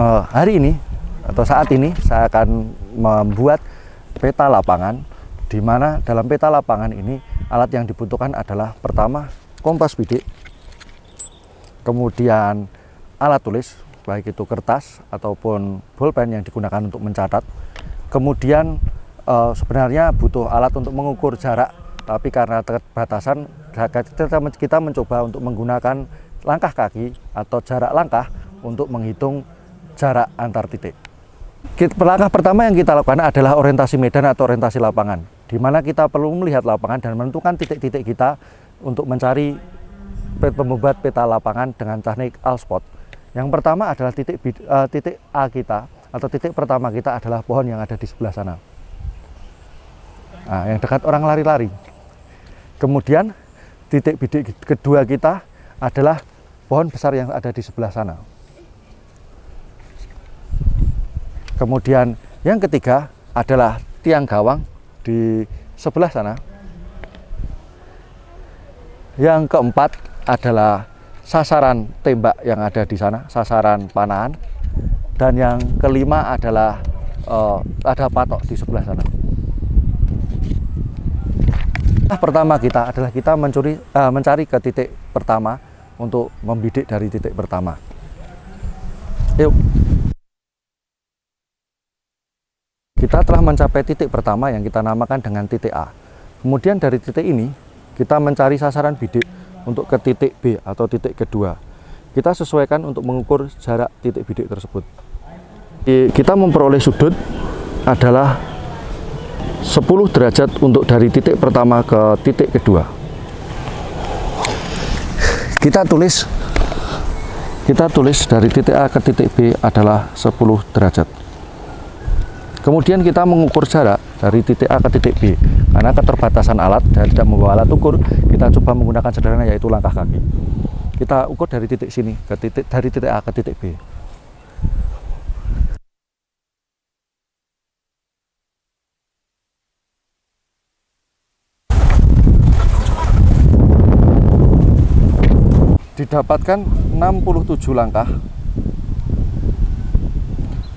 hari ini atau saat ini saya akan membuat peta lapangan, di mana dalam peta lapangan ini alat yang dibutuhkan adalah pertama kompas bidik, kemudian alat tulis baik itu kertas ataupun bolpen yang digunakan untuk mencatat. Kemudian sebenarnya butuh alat untuk mengukur jarak, tapi karena keterbatasan kita mencoba untuk menggunakan langkah kaki atau jarak langkah untuk menghitung jarak antar titik. Langkah pertama yang kita lakukan adalah orientasi medan atau orientasi lapangan, di mana kita perlu melihat lapangan dan menentukan titik-titik kita untuk mencari membuat peta lapangan dengan teknik all-spot. Yang pertama adalah titik A kita, atau titik pertama kita adalah pohon yang ada di sebelah sana. Nah, yang dekat orang lari-lari. Kemudian titik bidik kedua kita adalah pohon besar yang ada di sebelah sana. Kemudian yang ketiga adalah tiang gawang di sebelah sana. Yang keempat adalah sasaran tembak yang ada di sana, sasaran panahan. Dan yang kelima adalah ada patok di sebelah sana. Pertama kita adalah kita mencari ke titik pertama untuk membidik dari titik pertama. Yuk. Kita telah mencapai titik pertama yang kita namakan dengan titik A. Kemudian dari titik ini kita mencari sasaran bidik untuk ke titik B atau titik kedua. Kita sesuaikan untuk mengukur jarak titik bidik tersebut. Kita memperoleh sudut adalah 10 derajat untuk dari titik pertama ke titik kedua. Kita tulis dari titik A ke titik B adalah 10 derajat. Kemudian kita mengukur jarak dari titik A ke titik B. Karena keterbatasan alat dan tidak membawa alat ukur, kita coba menggunakan sederhana yaitu langkah kaki. Kita ukur dari titik sini ke dari titik A ke titik B. Didapatkan 67 langkah.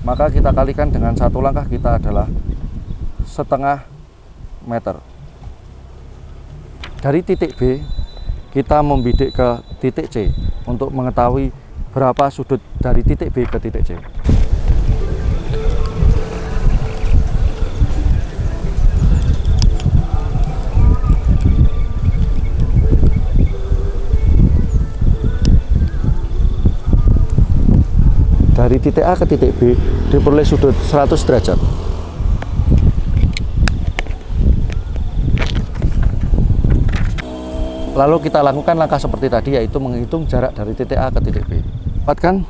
Maka kita kalikan dengan satu langkah kita adalah setengah meter. Dari titik B kita membidik ke titik C untuk mengetahui berapa sudut dari titik B ke titik C. Dari titik A ke titik B diperoleh sudut 100 derajat. Lalu kita lakukan langkah seperti tadi, yaitu menghitung jarak dari titik A ke titik B. Dapatkan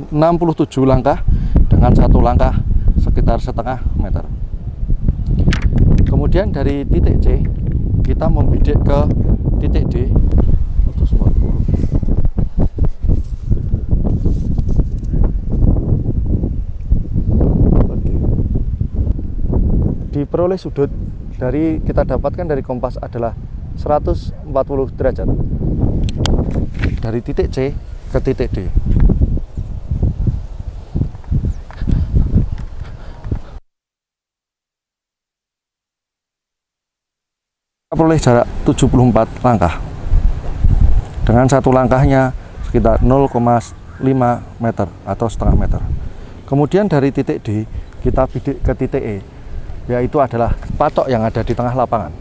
67 langkah dengan satu langkah sekitar setengah meter. Kemudian dari titik C kita membidik ke titik D. Diperoleh sudut dari kita dapatkan dari kompas adalah 140 derajat dari titik C ke titik D. Kita peroleh jarak 74 langkah dengan satu langkahnya sekitar 0,5 meter atau setengah meter. Kemudian dari titik D kita bidik ke titik E, yaitu adalah patok yang ada di tengah lapangan.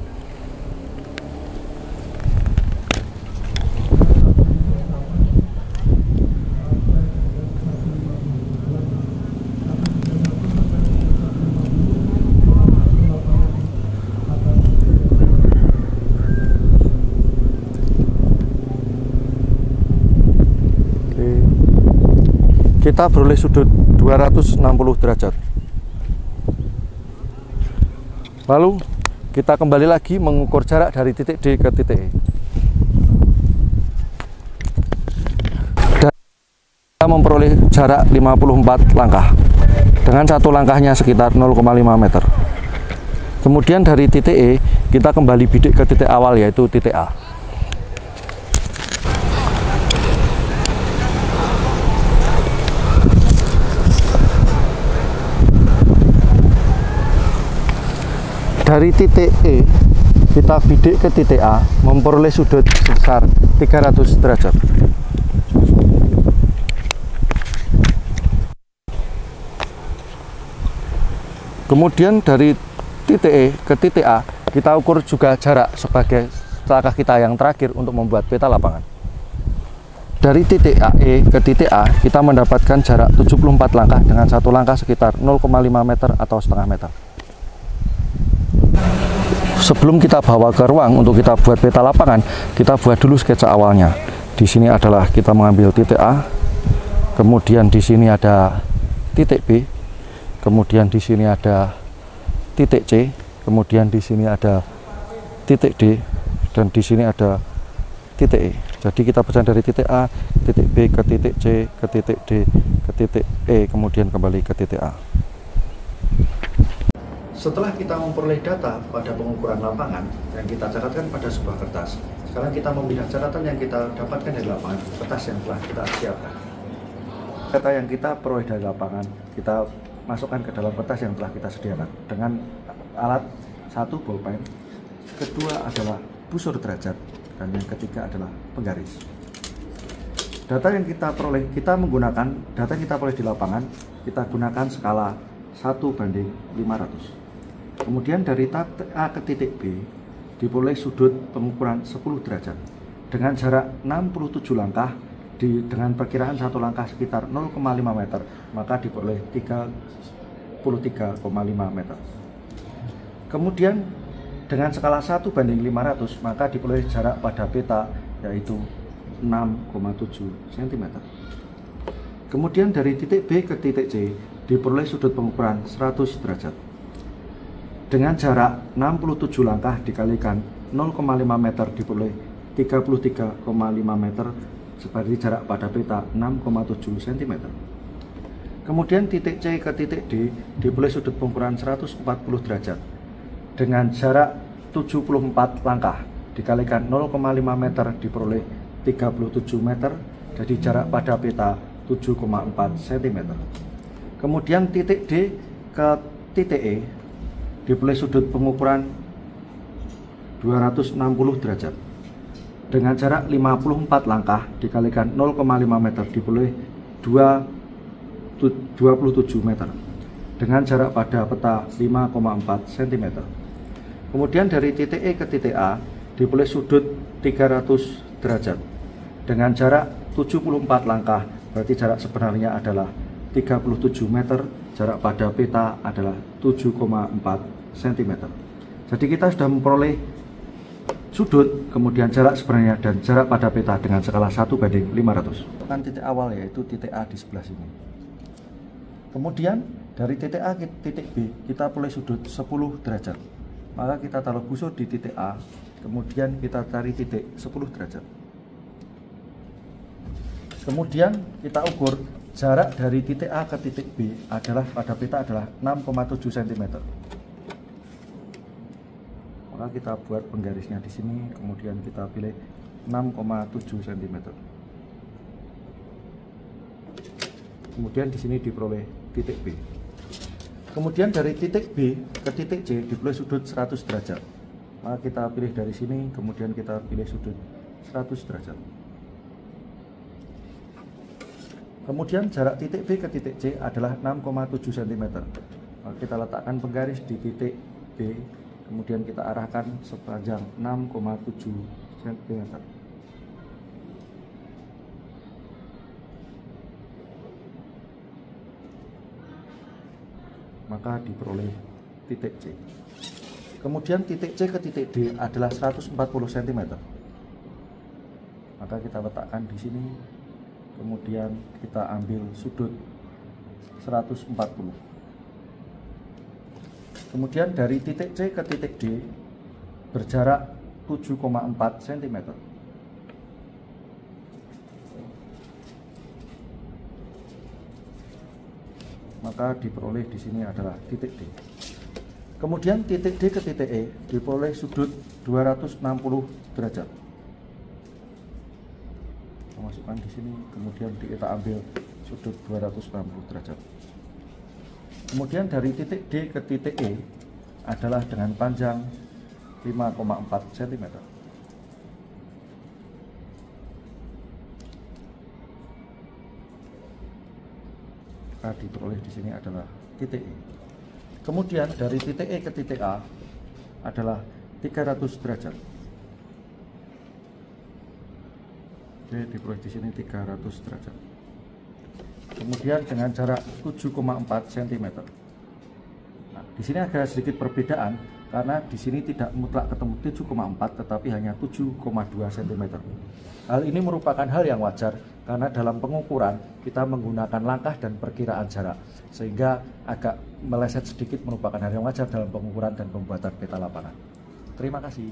Kita beroleh sudut 260 derajat. Lalu kita kembali lagi mengukur jarak dari titik D ke titik E. Dan kita memperoleh jarak 54 langkah dengan satu langkahnya sekitar 0,5 meter. Kemudian dari titik E kita kembali bidik ke titik awal, yaitu titik A. dari titik E kita bidik ke titik A memperoleh sudut sebesar 300 derajat. Kemudian dari titik E ke titik A kita ukur juga jarak sebagai langkah kita yang terakhir untuk membuat peta lapangan. Dari titik E ke titik A kita mendapatkan jarak 74 langkah dengan satu langkah sekitar 0,5 meter atau setengah meter. Sebelum kita bawa ke ruang untuk kita buat peta lapangan, kita buat dulu sketsa awalnya. Di sini adalah kita mengambil titik A, kemudian di sini ada titik B, kemudian di sini ada titik C, kemudian di sini ada titik D, dan di sini ada titik E. Jadi kita berjalan dari titik A, titik B ke titik C, ke titik D, ke titik E, kemudian kembali ke titik A. Setelah kita memperoleh data pada pengukuran lapangan yang kita catatkan pada sebuah kertas, sekarang kita memilih catatan yang kita dapatkan dari lapangan, kertas yang telah kita siapkan. Data yang kita peroleh dari lapangan, kita masukkan ke dalam kertas yang telah kita sediakan dengan alat satu bolpen, kedua adalah busur derajat, dan yang ketiga adalah penggaris. Data yang kita peroleh, kita menggunakan data yang kita peroleh di lapangan, kita gunakan skala 1:500. Kemudian dari titik A ke titik B diperoleh sudut pengukuran 10 derajat dengan jarak 67 langkah dengan perkiraan satu langkah sekitar 0,5 meter, maka diperoleh 33,5 meter. Kemudian dengan skala 1:500 maka diperoleh jarak pada peta yaitu 6,7 cm. Kemudian dari titik B ke titik C diperoleh sudut pengukuran 100 derajat. Dengan jarak 67 langkah dikalikan 0,5 meter diperoleh 33,5 meter seperti jarak pada peta 6,7 cm. Kemudian titik C ke titik D diperoleh sudut pengukuran 140 derajat. Dengan jarak 74 langkah dikalikan 0,5 meter diperoleh 37 meter, jadi jarak pada peta 7,4 cm. Kemudian titik D ke titik E diperoleh sudut pengukuran 260 derajat. Dengan jarak 54 langkah dikalikan 0,5 meter diperoleh 27 meter. Dengan jarak pada peta 5,4 cm. Kemudian dari titik E ke titik A diperoleh sudut 300 derajat. Dengan jarak 74 langkah, berarti jarak sebenarnya adalah 37 meter, jarak pada peta adalah 7,4 cm. Jadi kita sudah memperoleh sudut, kemudian jarak sebenarnya dan jarak pada peta dengan skala 1:500. Titik awal yaitu titik A di sebelah sini. Kemudian dari titik A ke titik B kita peroleh sudut 10 derajat. Maka kita taruh busur di titik A, kemudian kita cari titik 10 derajat. Kemudian kita ukur jarak dari titik A ke titik B adalah pada peta adalah 6,7 cm. Maka kita buat penggarisnya di sini, kemudian kita pilih 6,7 cm. Kemudian di sini diperoleh titik B. Kemudian dari titik B ke titik C diperoleh sudut 100 derajat. Maka kita pilih dari sini, kemudian kita pilih sudut 100 derajat. Kemudian jarak titik B ke titik C adalah 6,7 cm. Maka kita letakkan penggaris di titik B, kemudian kita arahkan sepanjang 6,7 cm. Maka diperoleh titik C. Kemudian titik C ke titik D adalah 140 cm. Maka kita letakkan di sini, kemudian kita ambil sudut 140. Kemudian dari titik C ke titik D berjarak 7,4 cm. Maka diperoleh di sini adalah titik D. Kemudian titik D ke titik E diperoleh sudut 260 derajat. Kita masukkan di sini, kemudian kita ambil sudut 260 derajat. Kemudian dari titik D ke titik E adalah dengan panjang 5,4 cm. Diperoleh di sini adalah titik E. Kemudian dari titik E ke titik A adalah 300 derajat. Oke, diperoleh di sini 300 derajat. Kemudian dengan jarak 7,4 cm. Nah, di sini ada sedikit perbedaan karena di sini tidak mutlak ketemu 7,4 tetapi hanya 7,2 cm. Hal ini merupakan hal yang wajar karena dalam pengukuran kita menggunakan langkah dan perkiraan jarak, sehingga agak meleset sedikit merupakan hal yang wajar dalam pengukuran dan pembuatan peta lapangan. Terima kasih.